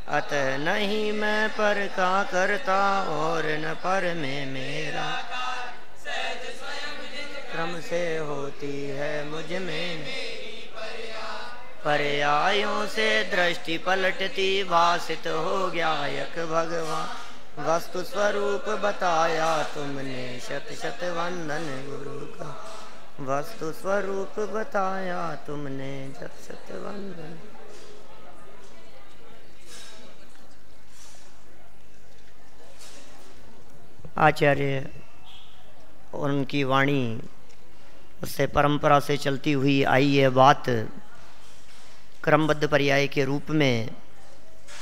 अतः नहीं मैं पर का करता और न पर में मेरा क्रम से होती है मुझ में पर्यायों से दृष्टि पलटती भासित हो गया यक भगवान वस्तु स्वरूप बताया तुमने शत शत वंदन गुरु का वस्तु स्वरूप बताया तुमने शत शत वंदन। आचार्य और उनकी वाणी उससे परंपरा से चलती हुई आई यह बात क्रमबद्ध पर्याय के रूप में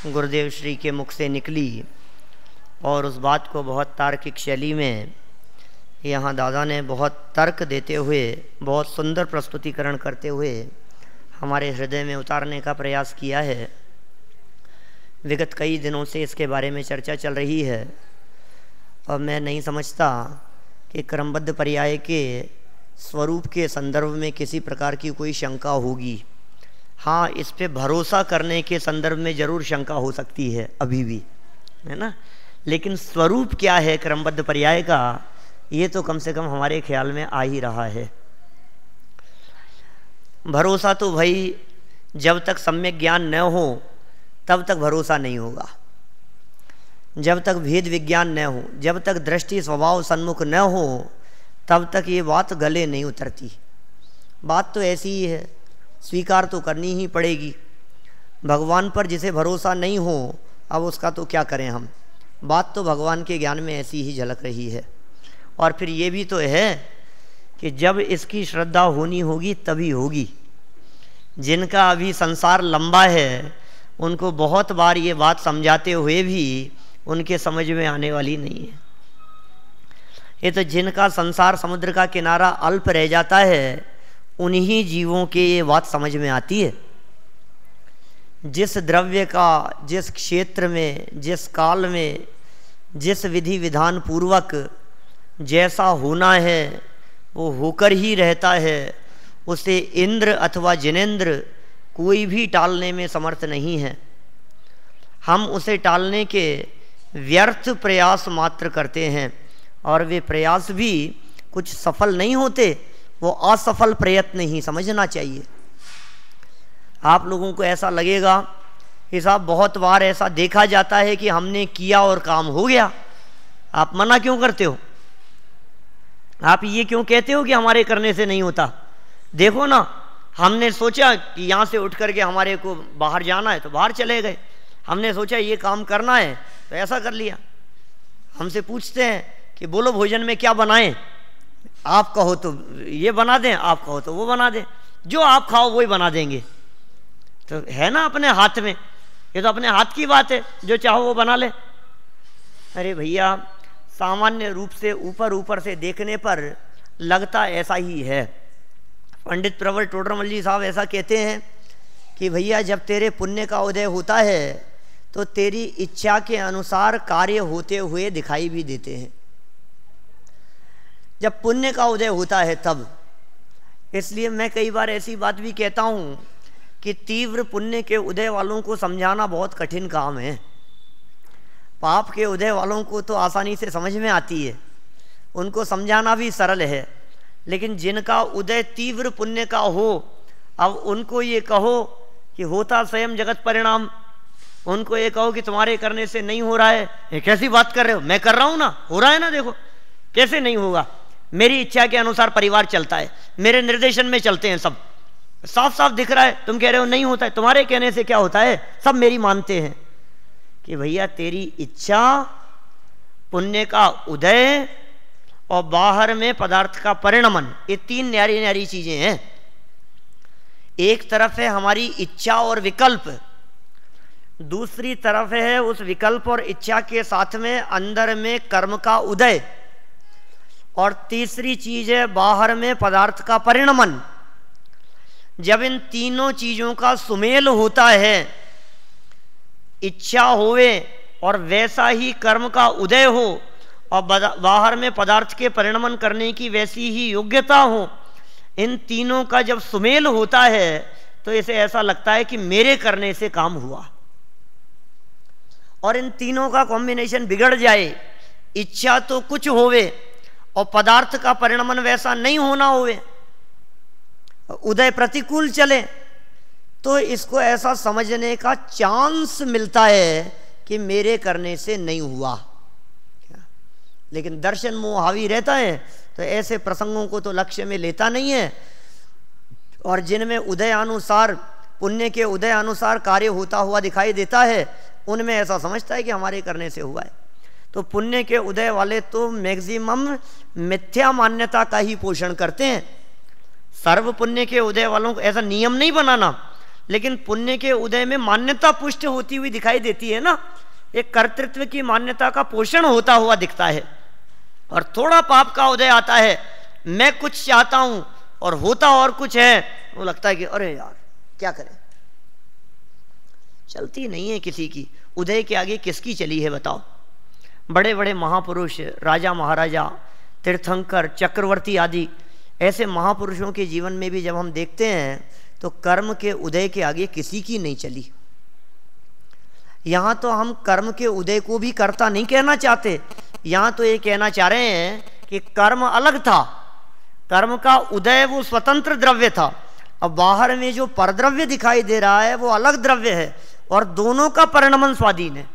गुरुदेव श्री के मुख से निकली और उस बात को बहुत तार्किक शैली में यहाँ दादा ने बहुत तर्क देते हुए बहुत सुंदर प्रस्तुतिकरण करते हुए हमारे हृदय में उतारने का प्रयास किया है। विगत कई दिनों से इसके बारे में चर्चा चल रही है और मैं नहीं समझता कि क्रमबद्ध पर्याय के स्वरूप के संदर्भ में किसी प्रकार की कोई शंका होगी। हाँ, इस पे भरोसा करने के संदर्भ में ज़रूर शंका हो सकती है अभी भी, है ना, लेकिन स्वरूप क्या है क्रमबद्ध पर्याय का, ये तो कम से कम हमारे ख्याल में आ ही रहा है। भरोसा तो भाई जब तक सम्यक ज्ञान न हो तब तक भरोसा नहीं होगा, जब तक भेद विज्ञान न हो, जब तक दृष्टि स्वभाव सन्मुख न हो तब तक ये बात गले नहीं उतरती। बात तो ऐसी ही है, स्वीकार तो करनी ही पड़ेगी। भगवान पर जिसे भरोसा नहीं हो अब उसका तो क्या करें हम। बात तो भगवान के ज्ञान में ऐसी ही झलक रही है। और फिर ये भी तो है कि जब इसकी श्रद्धा होनी होगी तभी होगी। जिनका अभी संसार लंबा है उनको बहुत बार ये बात समझाते हुए भी उनके समझ में आने वाली नहीं है। ये तो जिनका संसार समुद्र का किनारा अल्प रह जाता है उन्हीं जीवों के ये बात समझ में आती है। जिस द्रव्य का जिस क्षेत्र में जिस काल में जिस विधि विधान पूर्वक जैसा होना है वो होकर ही रहता है, उसे इंद्र अथवा जिनेंद्र कोई भी टालने में समर्थ नहीं है। हम उसे टालने के व्यर्थ प्रयास मात्र करते हैं और वे प्रयास भी कुछ सफल नहीं होते, वो असफल प्रयत्न ही समझना चाहिए। आप लोगों को ऐसा लगेगा कि साहब बहुत बार ऐसा देखा जाता है कि हमने किया और काम हो गया, आप मना क्यों करते हो? आप ये क्यों कहते हो कि हमारे करने से नहीं होता? देखो ना, हमने सोचा कि यहाँ से उठ करके हमारे को बाहर जाना है तो बाहर चले गए, हमने सोचा ये काम करना है तो ऐसा कर लिया। हमसे पूछते हैं कि बोलो भोजन में क्या बनाएं, आप कहो तो ये बना दें, आप कहो तो वो बना दें, जो आप खाओ वही बना देंगे। तो है ना अपने हाथ में, ये तो अपने हाथ की बात है, जो चाहो वो बना ले। अरे भैया, सामान्य रूप से ऊपर ऊपर से देखने पर लगता ऐसा ही है। पंडित प्रवर टोडरमल जी साहब ऐसा कहते हैं कि भैया जब तेरे पुण्य का उदय होता है तो तेरी इच्छा के अनुसार कार्य होते हुए दिखाई भी देते हैं। जब पुण्य का उदय होता है तब। इसलिए मैं कई बार ऐसी बात भी कहता हूँ कि तीव्र पुण्य के उदय वालों को समझाना बहुत कठिन काम है। पाप के उदय वालों को तो आसानी से समझ में आती है, उनको समझाना भी सरल है। लेकिन जिनका उदय तीव्र पुण्य का हो, अब उनको ये कहो कि होता स्वयं जगत परिणाम, उनको ये कहो कि तुम्हारे करने से नहीं हो रहा है, ये कैसी बात कर रहे हो? मैं कर रहा हूँ ना, हो रहा है ना, देखो कैसे नहीं होगा। मेरी इच्छा के अनुसार परिवार चलता है, मेरे निर्देशन में चलते हैं, सब साफ साफ दिख रहा है। तुम कह रहे हो नहीं होता है, तुम्हारे कहने से क्या होता है? सब मेरी मानते हैं कि भैया तेरी इच्छा, पुण्य का उदय और बाहर में पदार्थ का परिणमन, ये तीन न्यारी न्यारी चीजें हैं। एक तरफ है हमारी इच्छा और विकल्प, दूसरी तरफ है उस विकल्प और इच्छा के साथ में अंदर में कर्म का उदय, और तीसरी चीज है बाहर में पदार्थ का परिणमन। जब इन तीनों चीजों का सुमेल होता है, इच्छा होवे और वैसा ही कर्म का उदय हो और बाहर में पदार्थ के परिणमन करने की वैसी ही योग्यता हो, इन तीनों का जब सुमेल होता है तो इसे ऐसा लगता है कि मेरे करने से काम हुआ। और इन तीनों का कॉम्बिनेशन बिगड़ जाए, इच्छा तो कुछ होवे और पदार्थ का परिणमन वैसा नहीं होना होवे, उदय प्रतिकूल चले, तो इसको ऐसा समझने का चांस मिलता है कि मेरे करने से नहीं हुआ। लेकिन दर्शन मोह हावी रहता है तो ऐसे प्रसंगों को तो लक्ष्य में लेता नहीं है, और जिनमें उदय अनुसार, पुण्य के उदय अनुसार कार्य होता हुआ दिखाई देता है, उनमें ऐसा समझता है कि हमारे करने से हुआ है। तो पुण्य के उदय वाले तो मैक्सिमम मिथ्या मान्यता का ही पोषण करते हैं। सर्व पुण्य के उदय वालों को ऐसा नियम नहीं बनाना, लेकिन पुण्य के उदय में मान्यता पुष्ट होती हुई दिखाई देती है ना, एक कर्तृत्व की मान्यता का पोषण होता हुआ दिखता है। और थोड़ा पाप का उदय आता है, मैं कुछ चाहता हूं और होता और कुछ है, वो लगता है कि अरे यार क्या करें, चलती नहीं है किसी की, उदय के आगे किसकी चली है बताओ। बड़े बड़े महापुरुष, राजा महाराजा, तीर्थंकर, चक्रवर्ती आदि ऐसे महापुरुषों के जीवन में भी जब हम देखते हैं तो कर्म के उदय के आगे किसी की नहीं चली। यहां तो हम कर्म के उदय को भी कर्ता नहीं कहना चाहते, यहां तो ये कहना चाह रहे हैं कि कर्म अलग था, कर्म का उदय वो स्वतंत्र द्रव्य था, अब बाहर में जो परद्रव्य दिखाई दे रहा है वो अलग द्रव्य है, और दोनों का परिणमन स्वाधीन है।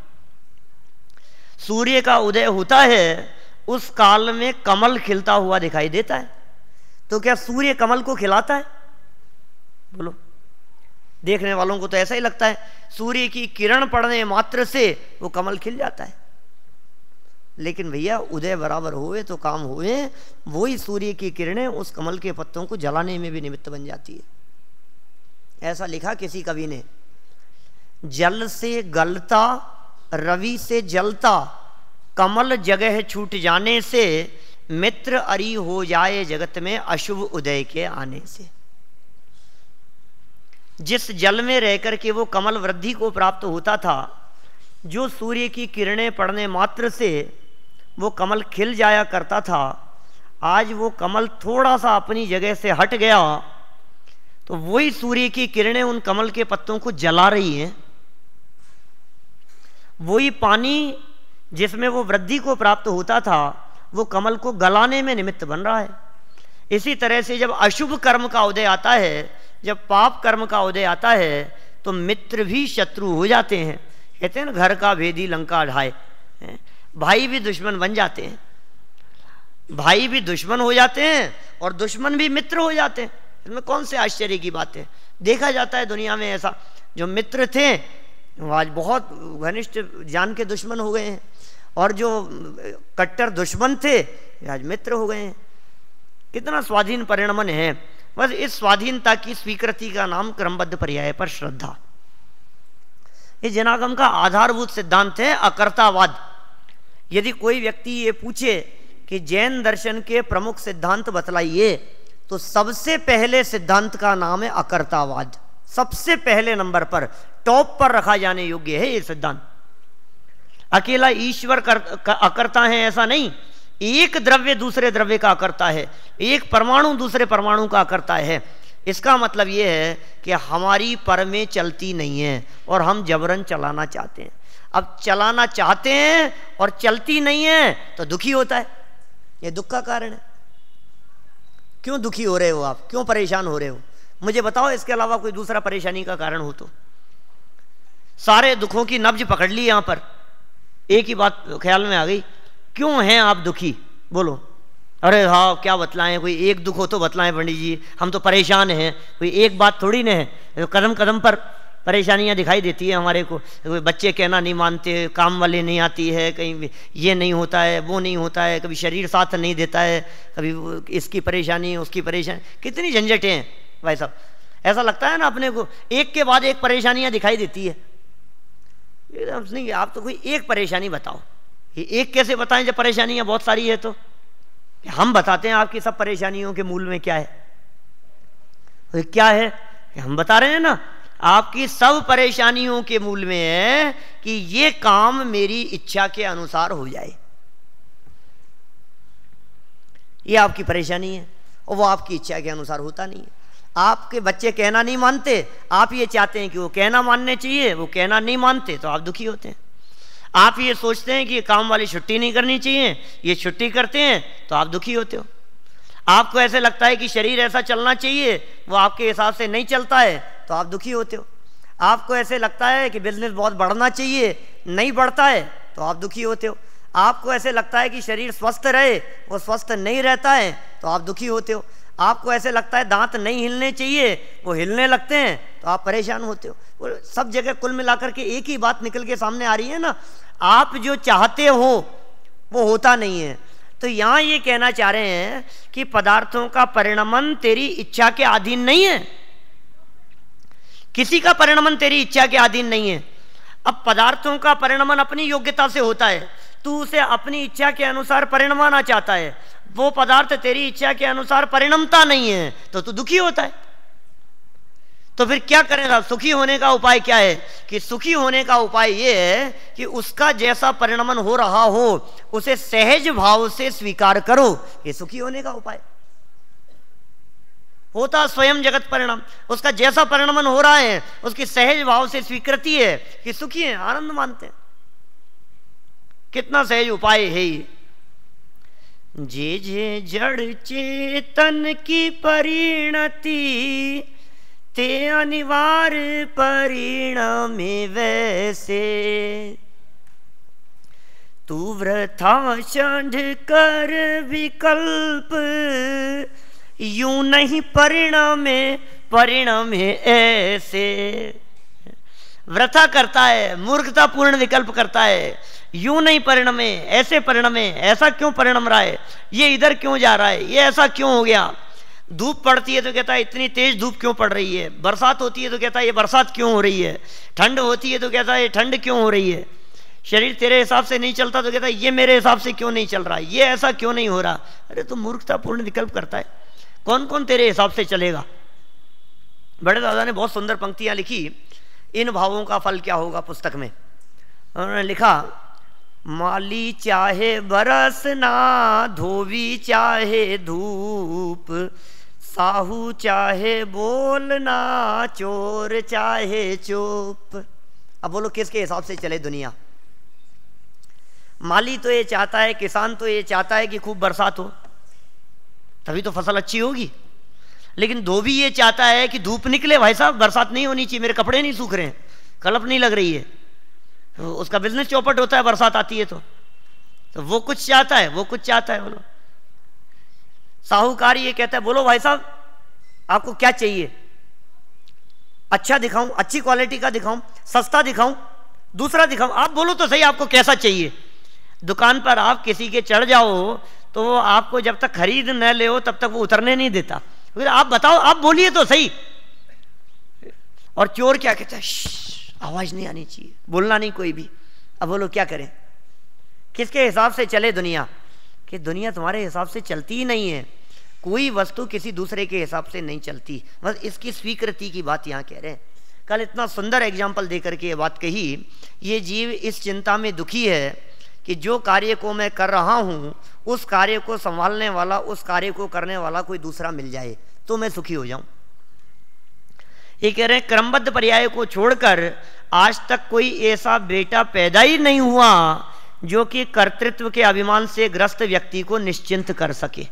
सूर्य का उदय होता है, उस काल में कमल खिलता हुआ दिखाई देता है, तो क्या सूर्य कमल को खिलाता है? बोलो, देखने वालों को तो ऐसा ही लगता है, सूर्य की किरण पड़ने मात्र से वो कमल खिल जाता है। लेकिन भैया उदय बराबर हुए तो काम हुए, वही सूर्य की किरणें उस कमल के पत्तों को जलाने में भी निमित्त बन जाती है। ऐसा लिखा किसी कवि ने, जल से गलता रवि से जलता, कमल जगह छूट जाने से, मित्र अरी हो जाए जगत में अशुभ उदय के आने से। जिस जल में रहकर के वो कमल वृद्धि को प्राप्त होता था, जो सूर्य की किरणें पड़ने मात्र से वो कमल खिल जाया करता था, आज वो कमल थोड़ा सा अपनी जगह से हट गया तो वही सूर्य की किरणें उन कमल के पत्तों को जला रही हैं। वही पानी जिसमें वो वृद्धि को प्राप्त होता था, वो कमल को गलाने में निमित्त बन रहा है। इसी तरह से जब अशुभ कर्म का उदय आता है, जब पाप कर्म का उदय आता है, तो मित्र भी शत्रु हो जाते हैं। कहते हैं ना, घर का भेदी लंका ढाए, भाई भी दुश्मन बन जाते हैं, भाई भी दुश्मन हो जाते हैं और दुश्मन भी मित्र हो जाते हैं। इसमें कौन से आश्चर्य की बात है? देखा जाता है दुनिया में ऐसा, जो मित्र थे वो आज बहुत घनिष्ठ जान के दुश्मन हो गए हैं, और जो कट्टर दुश्मन थे आज मित्र हो गए हैं। कितना स्वाधीन परिणमन है। बस इस स्वाधीनता की स्वीकृति का नाम क्रमबद्ध पर्याय पर श्रद्धा। ये जनागम का आधारभूत सिद्धांत है अकर्तावाद। यदि कोई व्यक्ति ये पूछे कि जैन दर्शन के प्रमुख सिद्धांत बतलाइए, तो सबसे पहले सिद्धांत का नाम है अकर्तावाद। सबसे पहले नंबर पर, टॉप पर रखा जाने योग्य है ये सिद्धांत। अकेला ईश्वर अकर्ता है ऐसा नहीं, एक द्रव्य दूसरे द्रव्य का अकर्ता है, एक परमाणु दूसरे परमाणु का अकर्ता है। इसका मतलब यह है कि हमारी पर में चलती नहीं है और हम जबरन चलाना चाहते हैं। अब चलाना चाहते हैं और चलती नहीं है तो दुखी होता है। यह दुख का कारण है। क्यों दुखी हो रहे हो आप? क्यों परेशान हो रहे हो? मुझे बताओ, इसके अलावा कोई दूसरा परेशानी का कारण हो तो। सारे दुखों की नब्ज पकड़ ली यहां पर, एक ही बात ख्याल में आ गई, क्यों हैं आप दुखी? बोलो। अरे हाँ, क्या बतलाएं, कोई एक दुख हो तो बतलाएं पंडित जी, हम तो परेशान हैं। कोई एक बात थोड़ी ना है, कदम कदम पर परेशानियां दिखाई देती है हमारे को। कोई बच्चे कहना नहीं मानते, काम वाले नहीं आती है, कहीं ये नहीं होता है, वो नहीं होता है, कभी शरीर साथ नहीं देता है, कभी इसकी परेशानी उसकी परेशानी, कितनी झंझटें हैं भाई साहब। ऐसा लगता है ना अपने को, एक के बाद एक परेशानियां दिखाई देती है। नहीं, आप तो कोई एक परेशानी बताओ। ये एक कैसे बताएं जब परेशानियां बहुत सारी है? तो हम बताते हैं आपकी सब परेशानियों के मूल में क्या है। तो क्या है? हम बता रहे हैं ना, आपकी सब परेशानियों के मूल में है कि ये काम मेरी इच्छा के अनुसार हो जाए। ये आपकी परेशानी है और वो आपकी इच्छा के अनुसार होता नहीं है। आपके बच्चे कहना नहीं मानते, आप ये चाहते हैं कि वो कहना मानने चाहिए, वो कहना नहीं मानते तो आप दुखी होते हैं। आप ये सोचते हैं कि ये काम वाली छुट्टी नहीं करनी चाहिए, ये छुट्टी करते हैं तो आप दुखी होते हो। आपको ऐसे लगता है कि शरीर ऐसा चलना चाहिए, वो आपके हिसाब से नहीं चलता है तो आप दुखी होते हो। आपको ऐसे लगता है कि बिजनेस बहुत बढ़ना चाहिए, नहीं बढ़ता है तो आप दुखी होते हो। आपको ऐसे लगता है कि शरीर स्वस्थ रहे, वो स्वस्थ नहीं रहता है तो आप दुखी होते हो। आपको ऐसे लगता है दांत नहीं हिलने चाहिए, वो हिलने लगते हैं तो आप परेशान होते हो। वो सब जगह कुल मिलाकर के एक ही बात निकल के सामने आ रही है ना, आप जो चाहते हो वो होता नहीं है। तो यहां ये कहना चाह रहे हैं कि पदार्थों का परिणमन तेरी इच्छा के अधीन नहीं है, किसी का परिणमन तेरी इच्छा के अधीन नहीं है। अब पदार्थों का परिणमन अपनी योग्यता से होता है, तू उसे अपनी इच्छा के अनुसार परिणमाना चाहता है, वो पदार्थ तेरी इच्छा के अनुसार परिणमता नहीं है तो तू दुखी होता है। तो फिर क्या करेगा? सुखी होने का उपाय क्या है? कि सुखी होने का उपाय ये है कि उसका जैसा परिणमन हो रहा हो उसे सहज भाव से स्वीकार करो, ये सुखी होने का उपाय। होता स्वयं जगत परिणाम, उसका जैसा परिणमन हो रहा है उसकी सहज भाव से स्वीकृति है कि सुखी है, आनंद मानते हैं। कितना सहज उपाय है ये। जे जे जड़ चेतन की परिणति ते अनिवार्य परिणमे वैसे, तू वृथा चढ़ कर विकल्प यूं नहीं परिणमे परिणमे ऐसे। वृथा करता है, मूर्खतापूर्ण विकल्प करता है, यूं नहीं परिणमे ऐसे परिणमे, ऐसा क्यों परिणम रहा है, ये इधर क्यों जा रहा है, ये ऐसा क्यों हो गया। धूप पड़ती है तो कहता है इतनी तेज धूप क्यों पड़ रही है, बरसात होती है तो कहता है ये बरसात क्यों हो रही है, ठंड होती है तो कहता है ये ठंड क्यों हो रही है। शरीर तेरे हिसाब से नहीं चलता तो कहता है ये मेरे हिसाब से क्यों नहीं चल रहा, ये ऐसा क्यों नहीं हो रहा। अरे तो मूर्खतापूर्ण विकल्प करता है, कौन कौन तेरे हिसाब से चलेगा। बड़े दादा ने बहुत सुंदर पंक्तियां लिखी, इन भावों का फल क्या होगा पुस्तक में। उन्होंने लिखा, माली चाहे बरस ना, धोबी चाहे धूप, साहू चाहे बोलना, चोर चाहे चुप। अब बोलो किसके हिसाब से चले दुनिया। माली तो ये चाहता है, किसान तो ये चाहता है कि खूब बरसात हो तभी तो फसल अच्छी होगी, लेकिन धोबी ये चाहता है कि धूप निकले, भाई साहब बरसात नहीं होनी चाहिए, मेरे कपड़े नहीं सूख रहे हैं, कलप नहीं लग रही है। तो उसका बिजनेस चौपट होता है बरसात आती है तो वो कुछ चाहता है, वो कुछ चाहता है। बोलो साहूकार ये कहता है, बोलो भाई साहब आपको क्या चाहिए, अच्छा दिखाऊं, अच्छी क्वालिटी का दिखाऊं, सस्ता दिखाऊं, दूसरा दिखाऊं, आप बोलो तो सही आपको कैसा चाहिए। दुकान पर आप किसी के चढ़ जाओ तो वो आपको जब तक खरीद न ले हो तब तक वो उतरने नहीं देता, फिर आप बताओ, आप बोलिए तो सही। और चोर क्या कहता है, आवाज नहीं आनी चाहिए, बोलना नहीं कोई भी। अब बोलो क्या करें, किसके हिसाब से चले दुनिया। कि दुनिया तुम्हारे हिसाब से चलती ही नहीं है, कोई वस्तु किसी दूसरे के हिसाब से नहीं चलती, बस इसकी स्वीकृति की बात यहाँ कह रहे हैं। कल इतना सुंदर एग्जाम्पल देकर के ये बात कही, ये जीव इस चिंता में दुखी है कि जो कार्य को मैं कर रहा हूँ उस कार्य को संभालने वाला, उस कार्य को करने वाला कोई दूसरा मिल जाए तो मैं सुखी हो जाऊं। ये कह रहे हैं क्रमबद्ध पर्याय को छोड़कर आज तक कोई ऐसा बेटा पैदा ही नहीं हुआ जो कि कर्तृत्व के अभिमान से ग्रस्त व्यक्ति को निश्चिंत कर सके।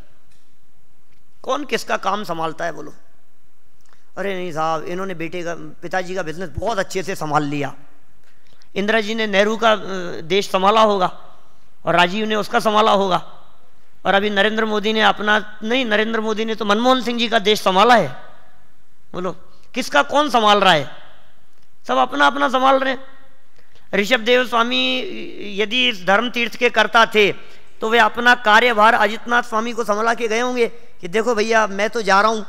कौन किसका काम संभालता है बोलो। अरे नहीं साहब, इन्होंने बेटे का, पिताजी का बिजनेस बहुत अच्छे से संभाल लिया, इंदिरा जी ने नेहरू का देश संभाला होगा और राजीव ने उसका संभाला होगा, और अभी नरेंद्र मोदी ने अपना, नहीं नरेंद्र मोदी ने तो मनमोहन सिंह जी का देश संभाला है। बोलो किसका कौन संभाल रहा है, सब अपना अपना संभाल रहे हैं। ऋषभदेव स्वामी यदि इस धर्म तीर्थ के करता थे तो वे अपना कार्यभार अजितनाथ स्वामी को संभाला के गए होंगे कि देखो भैया मैं तो जा रहा हूं,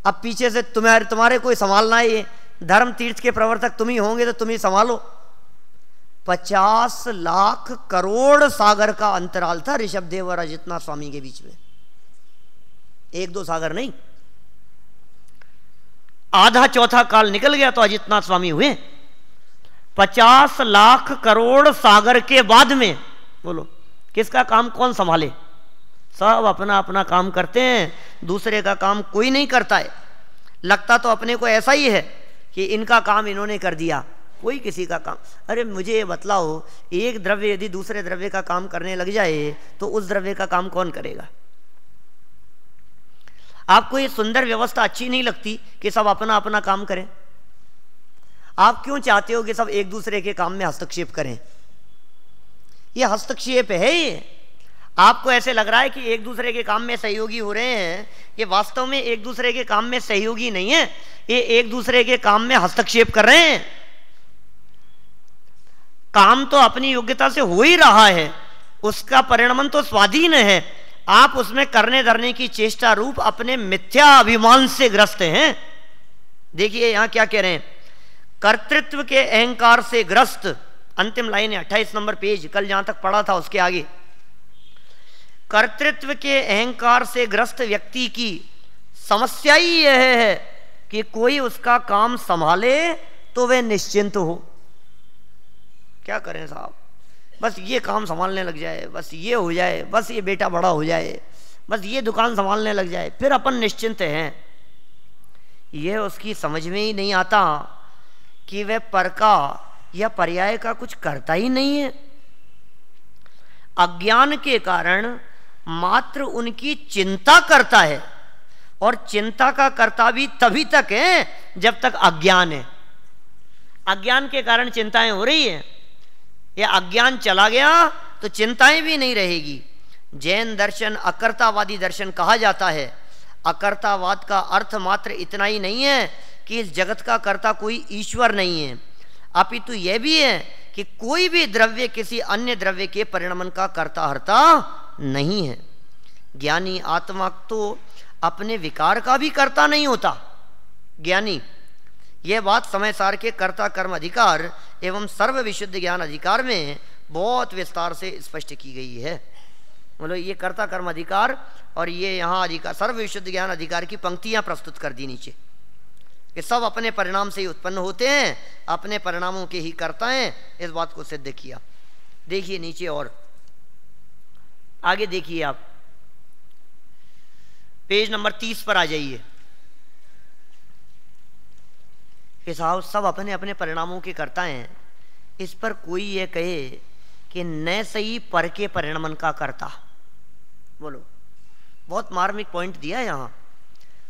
अब पीछे से तुम्हारे कोई संभालना है, ये धर्म तीर्थ के प्रवर्तक तुम ही होंगे तो तुम ही संभालो। 50 लाख करोड़ सागर का अंतराल था ऋषभदेव और अजितनाथ स्वामी के बीच में, 1-2 सागर नहीं। आधा चौथा काल निकल गया तो अजितनाथ स्वामी हुए। 50 लाख करोड़ सागर के बाद में बोलो किसका काम कौन संभाले, सब अपना अपना काम करते हैं। दूसरे का काम कोई नहीं करता है। लगता तो अपने को ऐसा ही है कि इनका काम इन्होंने कर दिया, कोई किसी का काम। अरे मुझे ये बतलाओ, एक द्रव्य यदि दूसरे द्रव्य का काम करने लग जाए तो उस द्रव्य का काम कौन करेगा? आपको ये सुंदर व्यवस्था अच्छी नहीं लगती कि सब अपना अपना काम करें? आप क्यों चाहते हो कि सब एक दूसरे के काम में हस्तक्षेप करें? ये हस्तक्षेप है। ये आपको ऐसे लग रहा है कि एक दूसरे के काम में सहयोगी हो रहे हैं, ये वास्तव में एक दूसरे के काम में सहयोगी नहीं है, ये एक दूसरे के काम में हस्तक्षेप कर रहे हैं। काम तो अपनी योग्यता से हो ही रहा है, उसका परिणाम तो स्वाधीन है। आप उसमें करने धरने की चेष्टा रूप अपने मिथ्या अभिमान से ग्रस्त हैं। देखिए यहां क्या कह रहे हैं, कर्तृत्व के अहंकार से ग्रस्त, अंतिम लाइन है 28 नंबर पेज, कल जहां तक पढ़ा था उसके आगे। कर्तृत्व के अहंकार से ग्रस्त व्यक्ति की समस्या ही यह है कि कोई उसका काम संभाले तो वह निश्चिंत हो। क्या करें साहब, बस ये काम संभालने लग जाए, बस ये हो जाए, बस ये बेटा बड़ा हो जाए, बस ये दुकान संभालने लग जाए, फिर अपन निश्चिंत हैं। यह उसकी समझ में ही नहीं आता कि वह पर का या पर्याय का कुछ करता ही नहीं है। अज्ञान के कारण मात्र उनकी चिंता करता है, और चिंता का करता भी तभी तक है जब तक अज्ञान है। अज्ञान के कारण चिंताएं हो रही है, या अज्ञान चला गया तो चिंताएं भी नहीं रहेगी। जैन दर्शन अकर्तावादी दर्शन कहा जाता है। अकर्तावाद का अर्थ मात्र इतना ही नहीं है कि इस जगत का कर्ता कोई ईश्वर नहीं है, अपितु यह भी है कि कोई भी द्रव्य किसी अन्य द्रव्य के परिणमन का कर्ता हर्ता नहीं है। ज्ञानी आत्मा तो अपने विकार का भी कर्ता नहीं होता। ज्ञानी, यह बात समय सार के कर्ता कर्म अधिकार एवं सर्व विशुद्ध ज्ञान अधिकार में बहुत विस्तार से स्पष्ट की गई है। मतलब ये कर्ता कर्म अधिकार और ये यहाँ अधिकार, सर्व विशुद्ध ज्ञान अधिकार की पंक्तियां प्रस्तुत कर दी नीचे, कि सब अपने परिणाम से ही उत्पन्न होते हैं, अपने परिणामों के ही कर्ता हैं। इस बात को सिद्ध किया। देखिए नीचे और आगे देखिए, आप पेज नंबर 30 पर आ जाइए। कि साहब सब अपने अपने परिणामों के कर्ता हैं, इस पर कोई ये कहे कि न सही पर के परिणमन का कर्ता। बोलो, बहुत मार्मिक पॉइंट दिया यहाँ।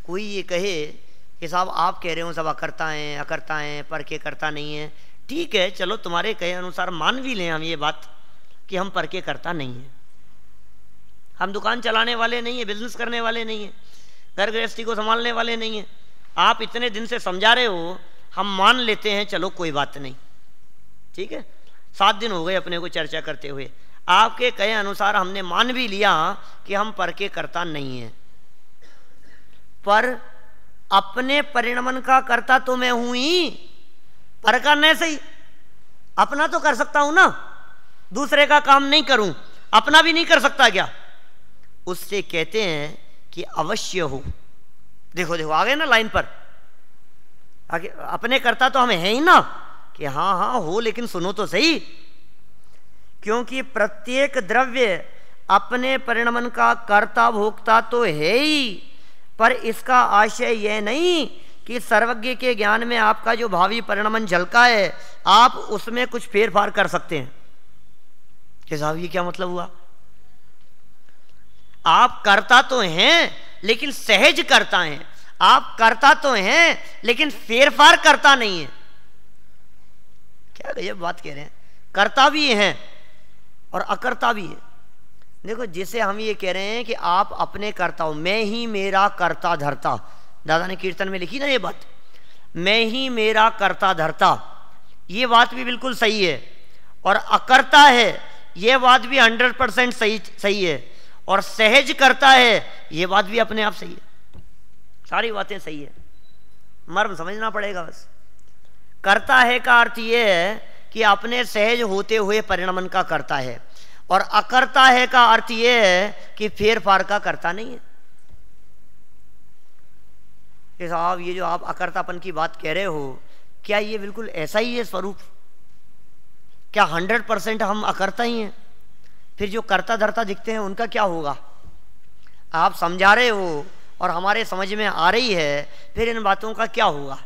कोई ये कहे कि साहब आप कह रहे हो सब अकर्ता हैं, पर के कर्ता नहीं है। ठीक है, चलो तुम्हारे कहे अनुसार मान भी लें हम ये बात कि हम पर के कर्ता नहीं हैं। हम दुकान चलाने वाले नहीं है, बिजनेस करने वाले नहीं है, घर गृहस्थी को संभालने वाले नहीं है। आप इतने दिन से समझा रहे हो, हम मान लेते हैं, चलो कोई बात नहीं, ठीक है। 7 दिन हो गए अपने को चर्चा करते हुए, आपके कहे अनुसार हमने मान भी लिया कि हम पर के कर्ता नहीं हैं। पर अपने परिणमन का कर्ता तो मैं हूं ही, पर का नहीं सही, अपना तो कर सकता हूं ना, दूसरे का काम नहीं करूं, अपना भी नहीं कर सकता क्या? उससे कहते हैं कि अवश्य हो। देखो देखो आ गए ना लाइन पर आगे, अपने कर्ता तो हमें है ही ना, कि हाँ हाँ हो, लेकिन सुनो तो सही। क्योंकि प्रत्येक द्रव्य अपने परिणमन का कर्ता भोक्ता तो है ही, पर इसका आशय यह नहीं कि सर्वज्ञ के ज्ञान में आपका जो भावी परिणमन झलका है, आप उसमें कुछ फेरफार कर सकते हैं। कि साहब ये क्या मतलब हुआ? आप कर्ता तो हैं लेकिन सहज करता हैं, आप करता तो हैं लेकिन फेरफार करता नहीं है। क्या गजब बात कह रहे हैं, करता भी हैं और अकर्ता भी है। देखो, जिसे हम ये कह रहे हैं कि आप अपने कर्ता हो, मैं ही मेरा कर्ता धरता, दादा ने कीर्तन में लिखी ना ये बात, मैं ही मेरा कर्ता धरता, ये बात भी बिल्कुल सही है। और अकर्ता है ये बात भी 100% सही है, और सहज करता है ये बात भी अपने आप सही है। सारी बातें सही है, मर्म समझना पड़ेगा बस। करता है का अर्थ ये है कि अपने सहज होते हुए परिणमन का करता है, और अकर्ता है का अर्थ ये है कि फेरफार का करता नहीं है। कि साहब ये जो आप अकर्तापन की बात कह रहे हो, क्या ये बिल्कुल ऐसा ही है स्वरूप? क्या 100% हम अकर्ता ही हैं? फिर जो कर्ता धर्ता दिखते हैं उनका क्या होगा? आप समझा रहे हो और हमारे समझ में आ रही है, फिर इन बातों का क्या होगा?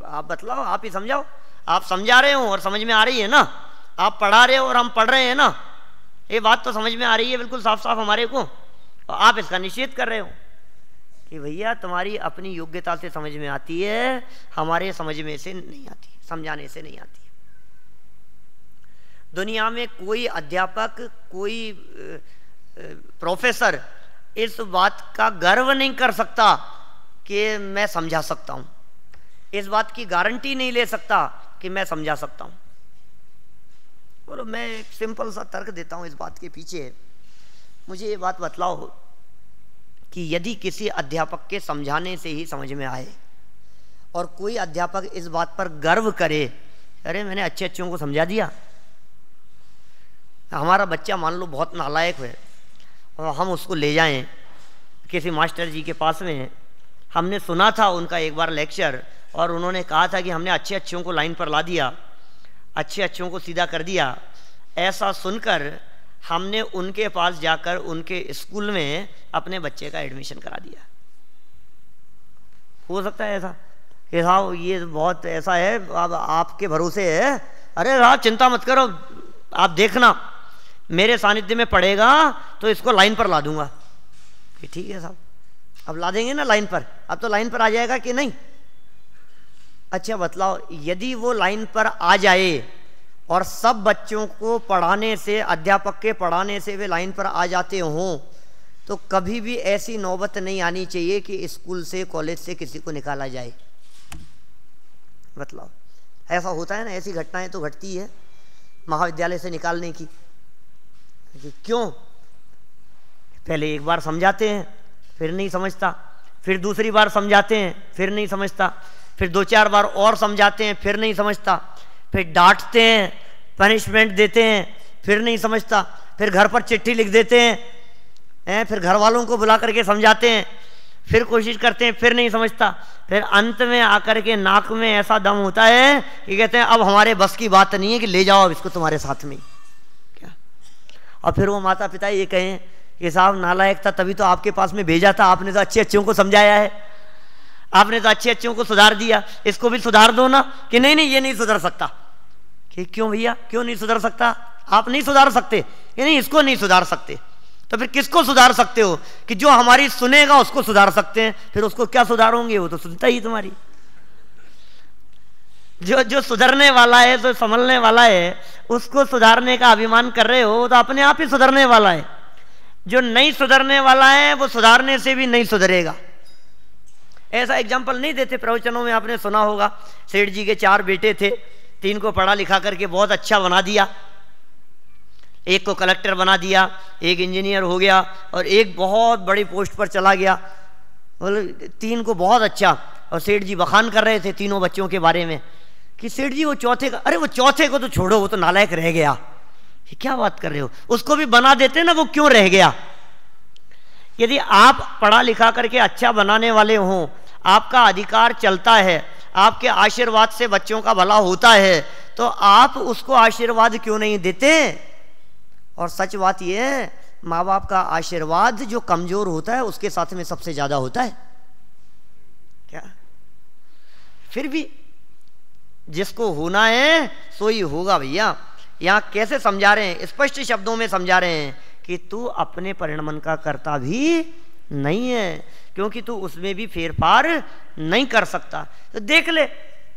आप बतलाओ, आप ही समझाओ। आप समझा रहे हो और समझ में आ रही है ना, आप पढ़ा रहे हो और हम पढ़ रहे हैं ना, ये बात तो समझ में आ रही है बिल्कुल साफ साफ हमारे को, और आप इसका निषेध कर रहे हो कि भैया तुम्हारी अपनी योग्यता से समझ में आती है, हमारे समझ में से नहीं आती, समझाने से नहीं आती। दुनिया में कोई अध्यापक, कोई प्रोफेसर इस बात का गर्व नहीं कर सकता कि मैं समझा सकता हूं, इस बात की गारंटी नहीं ले सकता कि मैं समझा सकता हूं। बोलो, मैं एक सिंपल सा तर्क देता हूं इस बात के पीछे। मुझे ये बात बतलाओ कि यदि किसी अध्यापक के समझाने से ही समझ में आए और कोई अध्यापक इस बात पर गर्व करे, अरे मैंने अच्छे अच्छों को समझा दिया। हमारा बच्चा मान लो बहुत नालायक है और हम उसको ले जाएं किसी मास्टर जी के पास में, हमने सुना था उनका एक बार लेक्चर और उन्होंने कहा था कि हमने अच्छे अच्छों को लाइन पर ला दिया, अच्छे अच्छों को सीधा कर दिया। ऐसा सुनकर हमने उनके पास जाकर उनके स्कूल में अपने बच्चे का एडमिशन करा दिया। हो सकता है ऐसा कि साहब ये बहुत ऐसा है, अब आपके भरोसे है, अरे साहब चिंता मत करो, आप देखना मेरे सानिध्य में पड़ेगा तो इसको लाइन पर ला दूंगा। कि ठीक है साहब, अब ला देंगे ना लाइन पर, अब तो लाइन पर आ जाएगा कि नहीं? अच्छा बतलाओ, यदि वो लाइन पर आ जाए और सब बच्चों को पढ़ाने से, अध्यापक के पढ़ाने से वे लाइन पर आ जाते हों, तो कभी भी ऐसी नौबत नहीं आनी चाहिए कि स्कूल से, कॉलेज से किसी को निकाला जाए। बतलाओ, ऐसा होता है ना, ऐसी घटनाएं तो घटती है महाविद्यालय से निकालने की। क्यों? पहले एक बार समझाते हैं फिर नहीं समझता, फिर दूसरी बार समझाते हैं फिर नहीं समझता, फिर 2-4 बार और समझाते हैं फिर नहीं समझता, फिर डांटते हैं, पनिशमेंट देते हैं फिर नहीं समझता, फिर घर पर चिट्ठी लिख देते हैं, फिर घर वालों को बुला करके समझाते हैं, फिर कोशिश करते हैं फिर नहीं समझता, फिर अंत में आकर के नाक में ऐसा दम होता है कि कहते हैं अब हमारे बस की बात नहीं है कि ले जाओ अब इसको तुम्हारे साथ में। क्या? और फिर वो माता पिता ये कहें कि साहब नालायक था तभी तो आपके पास में भेजा था, आपने तो अच्छे अच्छों को समझाया है, आपने तो अच्छे अच्छों को सुधार दिया, इसको भी सुधार दो ना। कि नहीं नहीं ये नहीं सुधर सकता। कि क्यों भैया, क्यों नहीं सुधर सकता? आप नहीं सुधार सकते? कि नहीं इसको नहीं सुधार सकते, तो फिर किसको सुधार सकते हो? कि जो हमारी सुनेगा उसको सुधार सकते हैं। फिर उसको क्या सुधारोगे? वो तो सुनता ही तुम्हारी। जो सुधरने वाला है, जो संभलने वाला है, उसको सुधारने का अभिमान कर रहे हो तो अपने आप ही सुधरने वाला है। जो नहीं सुधरने वाला है वो सुधारने से भी नहीं सुधरेगा। ऐसा एग्जाम्पल नहीं देते प्रवचनों में, आपने सुना होगा, सेठ जी के 4 बेटे थे, 3 को पढ़ा लिखा करके बहुत अच्छा बना दिया, एक को कलेक्टर बना दिया, एक इंजीनियर हो गया और एक बहुत बड़ी पोस्ट पर चला गया। 3 को बहुत अच्छा। और सेठ जी बखान कर रहे थे तीनों बच्चों के बारे में कि सेठ जी वो चौथे का, अरे वो चौथे को तो छोड़ो, वो तो नालायक रह गया। ये क्या बात कर रहे हो? उसको भी बना देते ना, वो क्यों रह गया? यदि आप पढ़ा लिखा करके अच्छा बनाने वाले हों, आपका अधिकार चलता है, आपके आशीर्वाद से बच्चों का भला होता है, तो आप उसको आशीर्वाद क्यों नहीं देते? और सच बात यह है, माँ बाप का आशीर्वाद जो कमजोर होता है उसके साथ में सबसे ज्यादा होता है। क्या? फिर भी जिसको होना है सो ही होगा भैया। यहां कैसे समझा रहे हैं? स्पष्ट शब्दों में समझा रहे हैं कि तू अपने परिणमन का कर्ता भी नहीं है, क्योंकि तू उसमें भी फेरफार नहीं कर सकता। तो देख ले,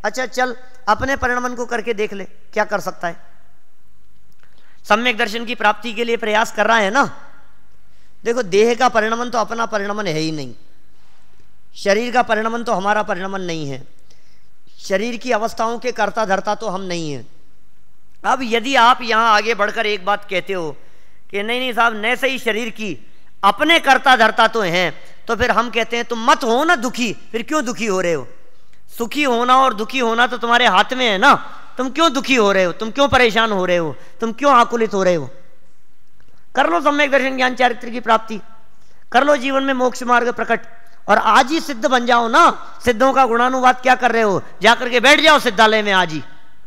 अच्छा चल अपने परिणमन को करके देख ले क्या कर सकता है। सम्यक दर्शन की प्राप्ति के लिए प्रयास कर रहा है ना। देखो, देह का परिणमन तो अपना परिणमन है ही नहीं, शरीर का परिणमन तो हमारा परिणमन नहीं है, शरीर की अवस्थाओं के कर्ता धर्ता तो हम नहीं है। अब यदि आप यहां आगे बढ़कर एक बात कहते हो कि नहीं नहीं साहब न सही शरीर की अपने कर्ता धर्ता तो हैं, तो फिर हम कहते हैं तुम मत हो ना दुखी। फिर क्यों दुखी हो रहे हो? सुखी होना और दुखी होना तो तुम्हारे हाथ में है ना। तुम क्यों दुखी हो रहे हो? तुम क्यों परेशान हो रहे हो? तुम क्यों आकुलित हो रहे हो? कर लो सम्यक दर्शन ज्ञान चारित्र की प्राप्ति, कर लो जीवन में मोक्ष मार्ग प्रकट, और आज ही सिद्ध बन जाओ ना। सिद्धों का गुणानुवाद क्या कर रहे हो? जाकर के बैठ जाओ सिद्धालय में आज ही,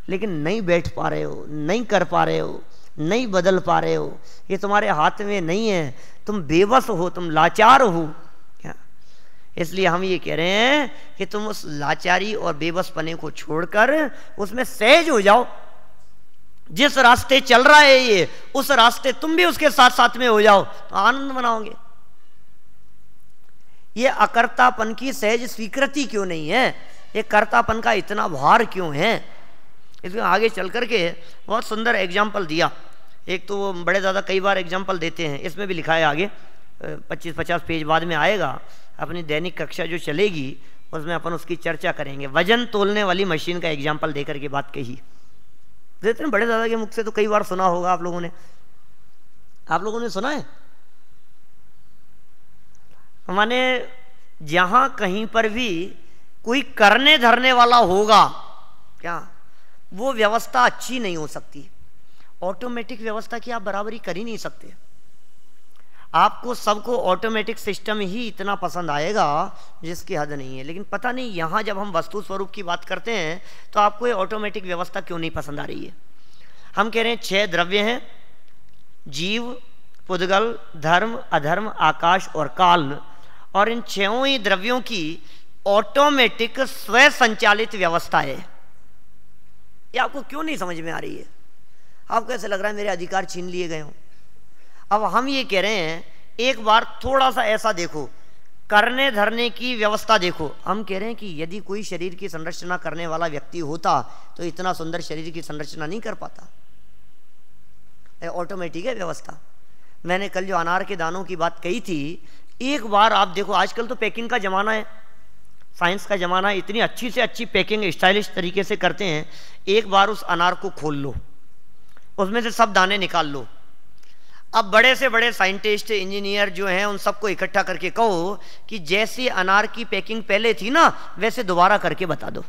लेकिन नहीं बैठ पा रहे हो, नहीं कर पा रहे हो, नहीं बदल पा रहे हो, ये तुम्हारे हाथ में नहीं है, तुम बेबस हो, तुम लाचार हो। इसलिए हम ये कह रहे हैं कि तुम उस लाचारी और बेबसपने को छोड़कर उसमें सहज हो जाओ। जिस रास्ते चल रहा है ये, उस रास्ते तुम भी उसके साथ साथ में हो जाओ तो आनंद मनाओगे। ये अकर्तापन की सहज स्वीकृति क्यों नहीं है, ये कर्तापन का इतना भार क्यों है? इसमें आगे चल करके बहुत सुंदर एग्जाम्पल दिया। एक तो वो बड़े ज़्यादा कई बार एग्जाम्पल देते हैं, इसमें भी लिखा है आगे 25-50 पेज बाद में आएगा, अपनी दैनिक कक्षा जो चलेगी उसमें अपन उसकी चर्चा करेंगे। वजन तोलने वाली मशीन का एग्जाम्पल देकर के बात कही देते हैं बड़े दादा के मुख से, तो कई बार सुना होगा आप लोगों ने सुना है। माने जहां कहीं पर भी कोई करने धरने वाला होगा क्या, वो व्यवस्था अच्छी नहीं हो सकती। ऑटोमेटिक व्यवस्था की आप बराबरी कर ही नहीं सकते। आपको सबको ऑटोमेटिक सिस्टम ही इतना पसंद आएगा जिसकी हद नहीं है। लेकिन पता नहीं यहाँ जब हम वस्तु स्वरूप की बात करते हैं तो आपको ये ऑटोमेटिक व्यवस्था क्यों नहीं पसंद आ रही है। हम कह रहे हैं 6 द्रव्य हैं, जीव, पुद्गल, धर्म, अधर्म, आकाश और काल, और इन 6 ही द्रव्यों की ऑटोमेटिक स्व संचालित व्यवस्था है। ये आपको क्यों नहीं समझ में आ रही है? आपको ऐसे लग रहा है मेरे अधिकार छीन लिए गए हों। अब हम ये कह रहे हैं एक बार थोड़ा सा ऐसा देखो, करने धरने की व्यवस्था देखो। हम कह रहे हैं कि यदि कोई शरीर की संरचना करने वाला व्यक्ति होता तो इतना सुंदर शरीर की संरचना नहीं कर पाता। ऑटोमेटिक है व्यवस्था। मैंने कल जो अनार के दानों की बात कही थी, एक बार आप देखो, आजकल तो पैकिंग का जमाना है, साइंस का जमाना है, इतनी अच्छी से अच्छी पैकिंग स्टाइलिश तरीके से करते हैं। एक बार उस अनार को खोल लो, उसमें से सब दाने निकाल लो। अब बड़े से बड़े साइंटिस्ट, इंजीनियर जो हैं, उन सबको इकट्ठा करके कहो कि जैसी अनार की पैकिंग पहले थी ना, वैसे दोबारा करके बता दो।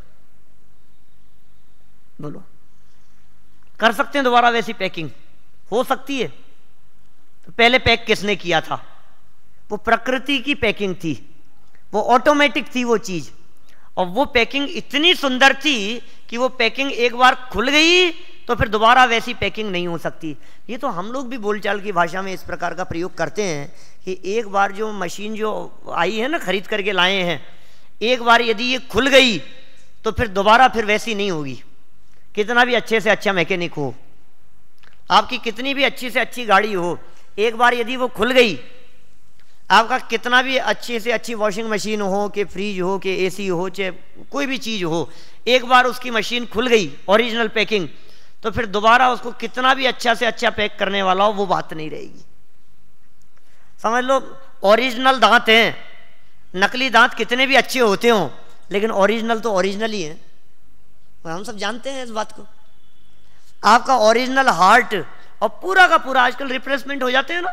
बोलो, कर सकते हैं दोबारा वैसी पैकिंग? हो सकती है? तो पहले पैक किसने किया था? वो प्रकृति की पैकिंग थी, वो ऑटोमेटिक थी वो चीज, और वो पैकिंग इतनी सुंदर थी कि वो पैकिंग एक बार खुल गई तो फिर दोबारा वैसी पैकिंग नहीं हो सकती। ये तो हम लोग भी बोलचाल की भाषा में इस प्रकार का प्रयोग करते हैं कि एक बार जो मशीन जो आई है ना, खरीद करके लाए हैं, एक बार यदि ये खुल गई तो फिर दोबारा फिर वैसी नहीं होगी। कितना भी अच्छे से अच्छा मैकेनिक हो, आपकी कितनी भी अच्छी से अच्छी गाड़ी हो, एक बार यदि वो खुल गई, आपका कितना भी अच्छी से अच्छी वॉशिंग मशीन हो, कि फ्रिज हो, कि एसी हो, चाहे कोई भी चीज़ हो, एक बार उसकी मशीन खुल गई ओरिजिनल पैकिंग, तो फिर दोबारा उसको कितना भी अच्छा से अच्छा पैक करने वाला हो, वो बात नहीं रहेगी। समझ लो, ओरिजिनल दांत हैं, नकली दांत कितने भी अच्छे होते हों, लेकिन ओरिजिनल तो ओरिजिनल ही है, हम सब जानते हैं इस बात को। आपका ओरिजिनल हार्ट, और पूरा का पूरा आजकल रिप्लेसमेंट हो जाते हैं ना,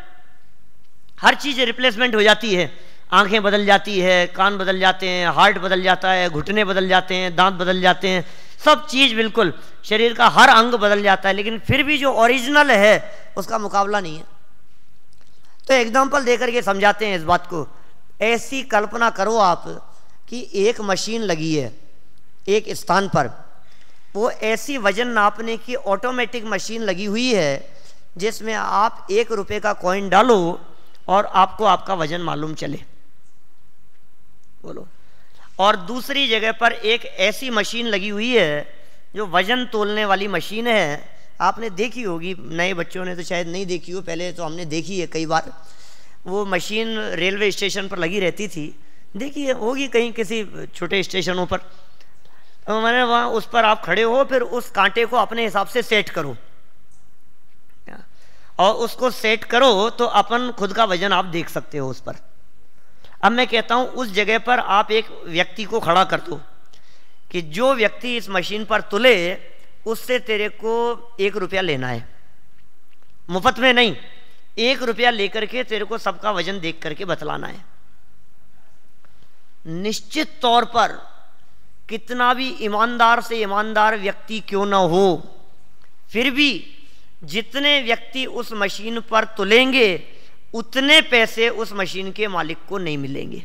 हर चीज रिप्लेसमेंट हो जाती है, आंखें बदल जाती है, कान बदल जाते हैं, हार्ट बदल जाता है, घुटने बदल जाते हैं, दांत बदल जाते हैं, सब चीज बिल्कुल शरीर का हर अंग बदल जाता है, लेकिन फिर भी जो ओरिजिनल है उसका मुकाबला नहीं है। तो एग्जाम्पल देकर के समझाते हैं इस बात को। ऐसी कल्पना करो आप कि एक मशीन लगी है एक स्थान पर, वो ऐसी वजन नापने की ऑटोमेटिक मशीन लगी हुई है जिसमें आप 1 रुपए का कॉइन डालो और आपको आपका वजन मालूम चले। बोलो। और दूसरी जगह पर एक ऐसी मशीन लगी हुई है जो वजन तोलने वाली मशीन है, आपने देखी होगी, नए बच्चों ने तो शायद नहीं देखी हो, पहले तो हमने देखी है कई बार। वो मशीन रेलवे स्टेशन पर लगी रहती थी, देखी होगी कहीं किसी छोटे स्टेशनों पर। तो मैंने वहाँ उस पर आप खड़े हो, फिर उस कांटे को अपने हिसाब से सेट करो और उसको सेट करो तो अपन खुद का वजन आप देख सकते हो उस पर। अब मैं कहता हूँ उस जगह पर आप एक व्यक्ति को खड़ा कर दो कि जो व्यक्ति इस मशीन पर तुले उससे तेरे को 1 रुपया लेना है, मुफ्त में नहीं, 1 रुपया लेकर के तेरे को सबका वजन देख करके बतलाना है। निश्चित तौर पर कितना भी ईमानदार से ईमानदार व्यक्ति क्यों ना हो, फिर भी जितने व्यक्ति उस मशीन पर तुलेंगे उतने पैसे उस मशीन के मालिक को नहीं मिलेंगे।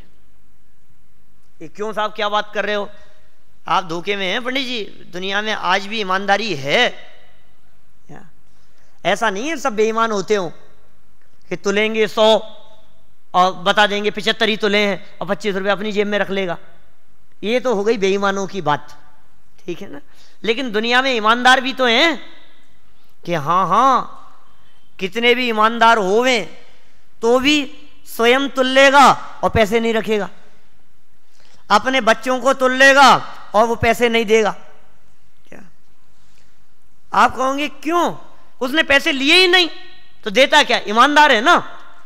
ये क्यों साहब, क्या बात कर रहे हो आप? धोखे में हैं पंडित जी, दुनिया में आज भी ईमानदारी है। ऐसा नहीं है सब बेईमान होते हो कि तुलेंगे 100 और बता देंगे 75 ही तुले हैं और 25 रुपये अपनी जेब में रख लेगा। ये तो हो गई बेईमानों की बात, ठीक है ना। लेकिन दुनिया में ईमानदार भी तो हैं कि हाँ हाँ कितने भी ईमानदार होवे तो भी स्वयं तुल लेगा और पैसे नहीं रखेगा, अपने बच्चों को तुल लेगा और वो पैसे नहीं देगा। क्या आप कहोगे क्यों, उसने पैसे लिए ही नहीं तो देता क्या, ईमानदार है ना।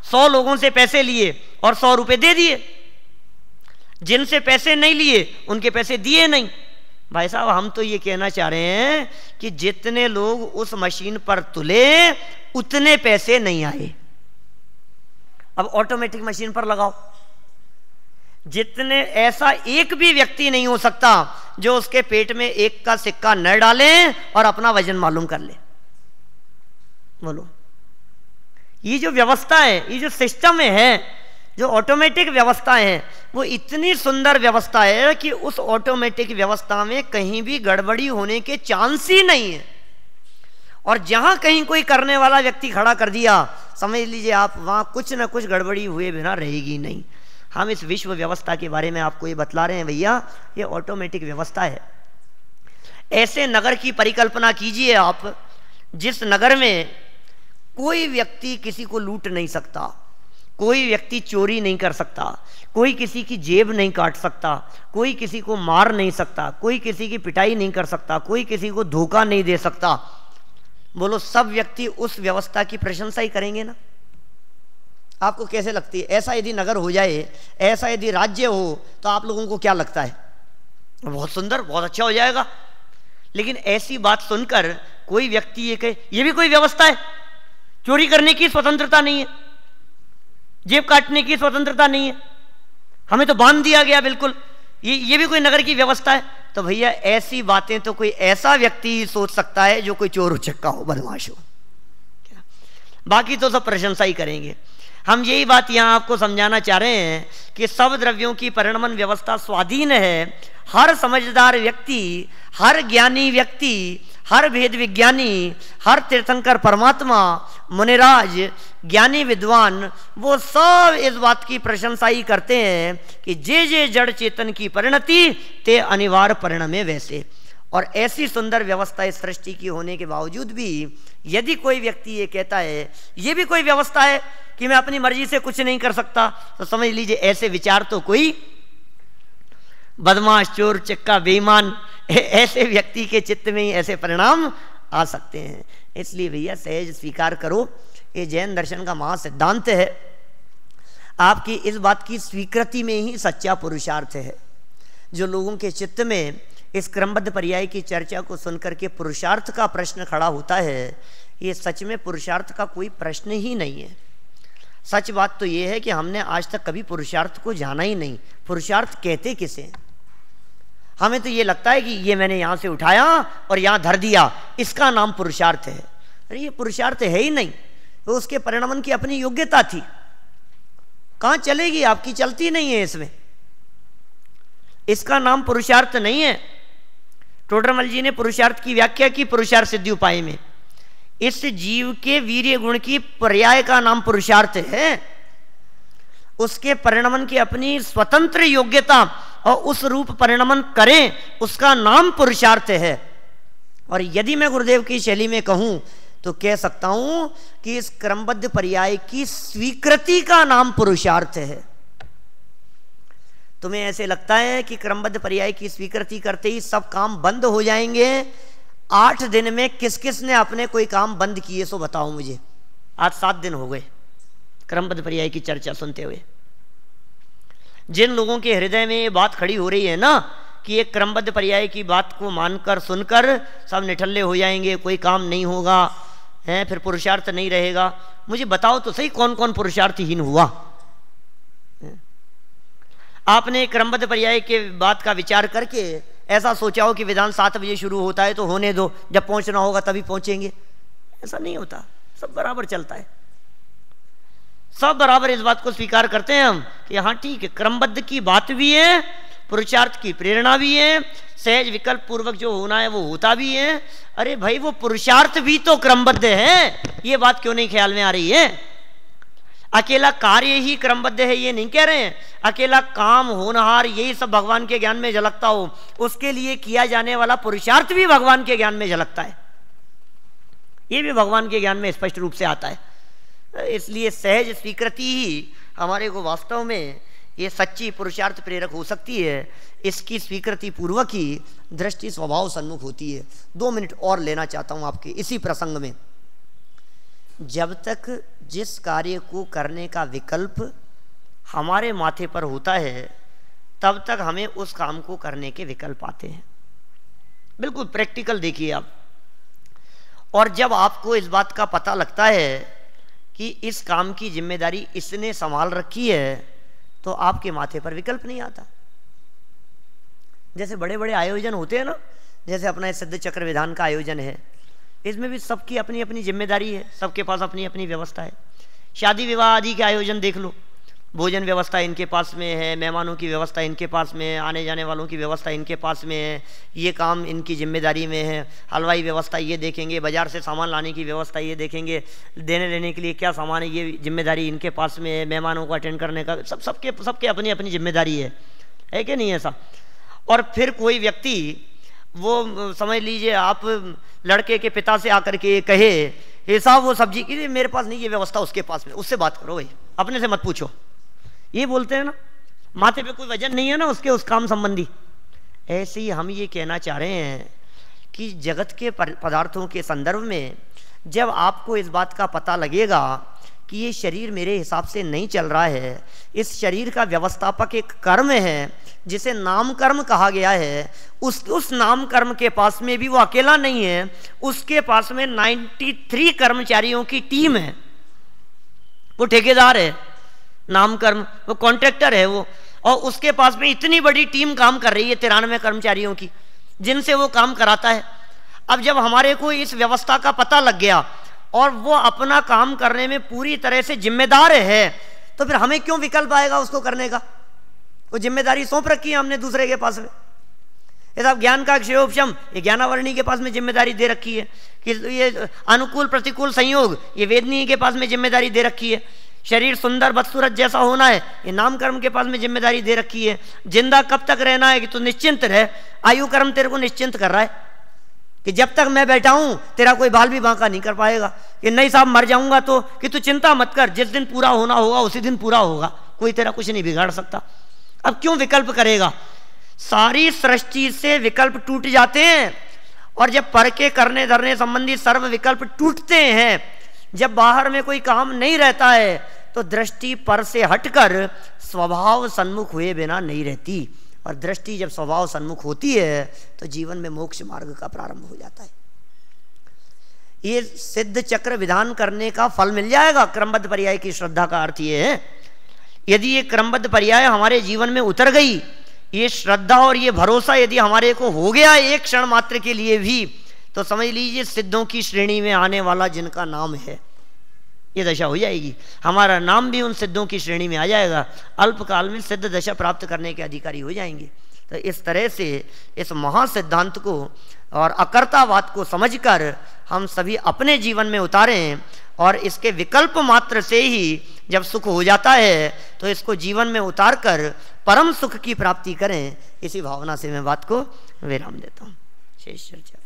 100 लोगों से पैसे लिए और 100 रुपए दे दिए, जिनसे पैसे नहीं लिए उनके पैसे दिए नहीं। भाई साहब हम तो ये कहना चाह रहे हैं कि जितने लोग उस मशीन पर तुले उतने पैसे नहीं आए। अब ऑटोमेटिक मशीन पर लगाओ, जितने ऐसा एक भी व्यक्ति नहीं हो सकता जो उसके पेट में 1 का सिक्का न डाले और अपना वजन मालूम कर ले। बोलो, ये जो व्यवस्था है, ये जो सिस्टम है, जो ऑटोमेटिक व्यवस्था है, वो इतनी सुंदर व्यवस्था है कि उस ऑटोमेटिक व्यवस्था में कहीं भी गड़बड़ी होने के चांस ही नहीं है। और जहां कहीं कोई करने वाला व्यक्ति खड़ा कर दिया, समझ लीजिए आप वहां कुछ ना कुछ गड़बड़ी हुए बिना रहेगी नहीं। हम इस विश्व व्यवस्था के बारे में आपको ये बतला रहे हैं भैया, ये ऑटोमेटिक व्यवस्था है। ऐसे नगर की परिकल्पना कीजिए आप जिस नगर में कोई व्यक्ति किसी को लूट नहीं सकता, कोई व्यक्ति चोरी नहीं कर सकता, कोई किसी की जेब नहीं काट सकता, कोई किसी को मार नहीं सकता, कोई किसी की पिटाई नहीं कर सकता, कोई किसी को धोखा नहीं दे सकता। बोलो सब व्यक्ति उस व्यवस्था की प्रशंसा ही करेंगे ना। आपको कैसे लगती है, ऐसा यदि नगर हो जाए, ऐसा यदि राज्य हो तो आप लोगों को क्या लगता है, बहुत सुंदर, बहुत अच्छा हो जाएगा। लेकिन ऐसी बात सुनकर कोई व्यक्ति ये कहे ये भी कोई व्यवस्था है, चोरी करने की स्वतंत्रता नहीं है, जेब काटने की स्वतंत्रता नहीं है, हमें तो बांध दिया गया बिल्कुल, ये भी कोई नगर की व्यवस्था है। तो भैया ऐसी बातें तो कोई ऐसा व्यक्ति सोच सकता है जो कोई चोर उचक्का हो, बदमाश हो, बाकी तो सब प्रशंसा ही करेंगे। हम यही बात यहां आपको समझाना चाह रहे हैं कि सब द्रव्यों की परिणमन व्यवस्था स्वाधीन है। हर समझदार व्यक्ति, हर ज्ञानी व्यक्ति, हर भेद विज्ञानी, हर तीर्थंकर परमात्मा, मुनिराज, ज्ञानी विद्वान, वो सब इस बात की प्रशंसा ही करते हैं कि जे जे जड़ चेतन की परिणति ते अनिवार्य परिणमे वैसे। और ऐसी सुंदर व्यवस्था इस सृष्टि की होने के बावजूद भी यदि कोई व्यक्ति ये कहता है ये भी कोई व्यवस्था है कि मैं अपनी मर्जी से कुछ नहीं कर सकता, तो समझ लीजिए ऐसे विचार तो कोई बदमाश, चोर, चक्का, बेईमान, ऐसे व्यक्ति के चित्त में ही ऐसे परिणाम आ सकते हैं। इसलिए भैया सहज स्वीकार करो, ये जैन दर्शन का महा सिद्धांत है। आपकी इस बात की स्वीकृति में ही सच्चा पुरुषार्थ है। जो लोगों के चित्त में इस क्रमबद्ध पर्याय की चर्चा को सुनकर के पुरुषार्थ का प्रश्न खड़ा होता है, ये सच में पुरुषार्थ का कोई प्रश्न ही नहीं है। सच बात तो ये है कि हमने आज तक कभी पुरुषार्थ को जाना ही नहीं। पुरुषार्थ कहते किसे, हमें तो ये लगता है कि ये मैंने यहां से उठाया और यहां धर दिया, इसका नाम पुरुषार्थ है। अरे ये पुरुषार्थ है ही नहीं, तो उसके परिणमन की अपनी योग्यता थी, कहां चलेगी आपकी, चलती नहीं है इसमें, इसका नाम पुरुषार्थ नहीं है। टोडरमल जी ने पुरुषार्थ की व्याख्या की पुरुषार्थ सिद्धि उपाय में, इस जीव के वीर्य गुण की पर्याय का नाम पुरुषार्थ है। उसके परिणमन की अपनी स्वतंत्र योग्यता और उस रूप परिणमन करें, उसका नाम पुरुषार्थ है। और यदि मैं गुरुदेव की शैली में कहूं तो कह सकता हूं कि इस क्रमबद्ध पर्याय की स्वीकृति का नाम पुरुषार्थ है। तुम्हें ऐसे लगता है कि क्रमबद्ध पर्याय की स्वीकृति करते ही सब काम बंद हो जाएंगे? 8 दिन में किस किस ने अपने कोई काम बंद किए सो बताओ मुझे। आज 7 दिन हो गए क्रमबद्ध पर्याय की चर्चा सुनते हुए। जिन लोगों के हृदय में ये बात खड़ी हो रही है ना कि एक क्रमबद्ध पर्याय की बात को मानकर सुनकर सब निठल्ले हो जाएंगे, कोई काम नहीं होगा, है फिर पुरुषार्थ नहीं रहेगा, मुझे बताओ तो सही कौन कौन पुरुषार्थहीन हुआ। आपने क्रमबद्ध पर्याय के बात का विचार करके ऐसा सोचा हो कि विधान 7 बजे शुरू होता है तो होने दो, जब पहुंचना होगा तभी पहुंचेंगे। ऐसा नहीं होता, सब बराबर चलता है, सब बराबर इस बात को स्वीकार करते हैं हम कि हाँ ठीक है, क्रमबद्ध की बात भी है, पुरुषार्थ की प्रेरणा भी है, सहज विकल्प पूर्वक जो होना है वो होता भी है। अरे भाई वो पुरुषार्थ भी तो क्रमबद्ध है, ये बात क्यों नहीं ख्याल में आ रही है? अकेला कार्य ही क्रमबद्ध है ये नहीं कह रहे हैं, अकेला काम होनहार यही सब भगवान के ज्ञान में झलकता हो, उसके लिए किया जाने वाला पुरुषार्थ भी भगवान के ज्ञान में झलकता है, ये भी भगवान के ज्ञान में स्पष्ट रूप से आता है। इसलिए सहज स्वीकृति ही हमारे को वास्तव में ये सच्ची पुरुषार्थ प्रेरक हो सकती है। इसकी स्वीकृति पूर्वक ही दृष्टि स्वभाव सन्मुख होती है। 2 मिनट और लेना चाहता हूं आपके इसी प्रसंग में। जब तक जिस कार्य को करने का विकल्प हमारे माथे पर होता है तब तक हमें उस काम को करने के विकल्प आते हैं। बिल्कुल प्रैक्टिकल देखिए आप। और जब आपको इस बात का पता लगता है कि इस काम की जिम्मेदारी इसने संभाल रखी है तो आपके माथे पर विकल्प नहीं आता। जैसे बड़े बड़े आयोजन होते हैं ना, जैसे अपना सिद्ध चक्र विधान का आयोजन है, इसमें भी सबकी अपनी अपनी जिम्मेदारी है, सबके पास अपनी अपनी व्यवस्था है। शादी विवाह आदि के आयोजन देख लो, भोजन व्यवस्था इनके पास में है, मेहमानों की व्यवस्था इनके पास में है, आने जाने वालों की व्यवस्था इनके पास में है, ये काम इनकी जिम्मेदारी में है। हलवाई व्यवस्था ये देखेंगे, बाजार से सामान लाने की व्यवस्था ये देखेंगे, देने लेने के लिए क्या सामान है ये जिम्मेदारी इनके पास में है, मेहमानों को अटेंड करने का सबके अपनी अपनी जिम्मेदारी है कि नहीं ऐसा? और फिर कोई व्यक्ति वो समझ लीजिए आप लड़के के पिता से आकर के कहे ये साहब वो सब्जी की मेरे पास नहीं, ये व्यवस्था उसके पास में, उससे बात करो भाई, अपने से मत पूछो, ये बोलते हैं ना। माथे पे कोई वजन नहीं है ना उसके उस काम संबंधी। ऐसे ही हम ये कहना चाह रहे हैं कि जगत के पदार्थों के संदर्भ में जब आपको इस बात का पता लगेगा कि ये शरीर मेरे हिसाब से नहीं चल रहा है, इस शरीर का व्यवस्थापक एक कर्म है जिसे नाम कर्म कहा गया है, उस नाम कर्म के पास में भी वो अकेला नहीं है, उसके पास में 93 कर्मचारियों की टीम है। वो ठेकेदार है, नाम कर्म वो कॉन्ट्रैक्टर है वो, और उसके पास में इतनी बड़ी टीम काम कर रही है 93 कर्मचारियों की, जिनसे वो काम कराता है। अब जब हमारे को इस व्यवस्था का पता लग गया और वो अपना काम करने में पूरी तरह से जिम्मेदार है, तो फिर हमें क्यों विकल्प आएगा उसको करने का? वो जिम्मेदारी सौंप रखी है हमने दूसरे के पास में। ये सब ज्ञान का क्षयोपशम, ये ज्ञानावरणी के पास में जिम्मेदारी दे रखी है कि ये अनुकूल प्रतिकूल संयोग ये वेदनी के पास में जिम्मेदारी दे रखी है। शरीर सुंदर बदसूरत जैसा होना है ये नाम कर्म के पास में जिम्मेदारी दे रखी है। जिंदा कब तक रहना है कि तू निश्चिंत रहे, आयु कर्म तेरे को निश्चिंत कर रहा है कि जब तक मैं बैठा हूं तेरा कोई बाल भी बांका नहीं कर पाएगा। कि नहीं साहब मर जाऊंगा तो कि तू चिंता मत कर, जिस दिन पूरा होना होगा उसी दिन पूरा होगा, कोई तेरा कुछ नहीं बिगाड़ सकता। अब क्यों विकल्प करेगा? सारी सृष्टि से विकल्प टूट जाते हैं, और जब पर के करने धरने संबंधी सर्व विकल्प टूटते हैं, जब बाहर में कोई काम नहीं रहता है तो दृष्टि पर से हटकर स्वभाव सन्मुख हुए बिना नहीं रहती। और दृष्टि जब स्वभाव सन्मुख होती है तो जीवन में मोक्ष मार्ग का प्रारंभ हो जाता है। ये सिद्ध चक्र विधान करने का फल मिल जाएगा। क्रमबद्ध पर्याय की श्रद्धा का अर्थ ये है, यदि ये क्रमबद्ध पर्याय हमारे जीवन में उतर गई, ये श्रद्धा और ये भरोसा यदि हमारे को हो गया एक क्षण मात्र के लिए भी, तो समझ लीजिए सिद्धों की श्रेणी में आने वाला जिनका नाम है, ये दशा हो जाएगी। हमारा नाम भी उन सिद्धों की श्रेणी में आ जाएगा, अल्पकाल में सिद्ध दशा प्राप्त करने के अधिकारी हो जाएंगे। तो इस तरह से इस महासिद्धांत को और अकर्तावाद को समझकर हम सभी अपने जीवन में उतारें, और इसके विकल्प मात्र से ही जब सुख हो जाता है तो इसको जीवन में उतार कर परम सुख की प्राप्ति करें। इसी भावना से मैं बात को विराम देता हूँ। शेष चर्चा।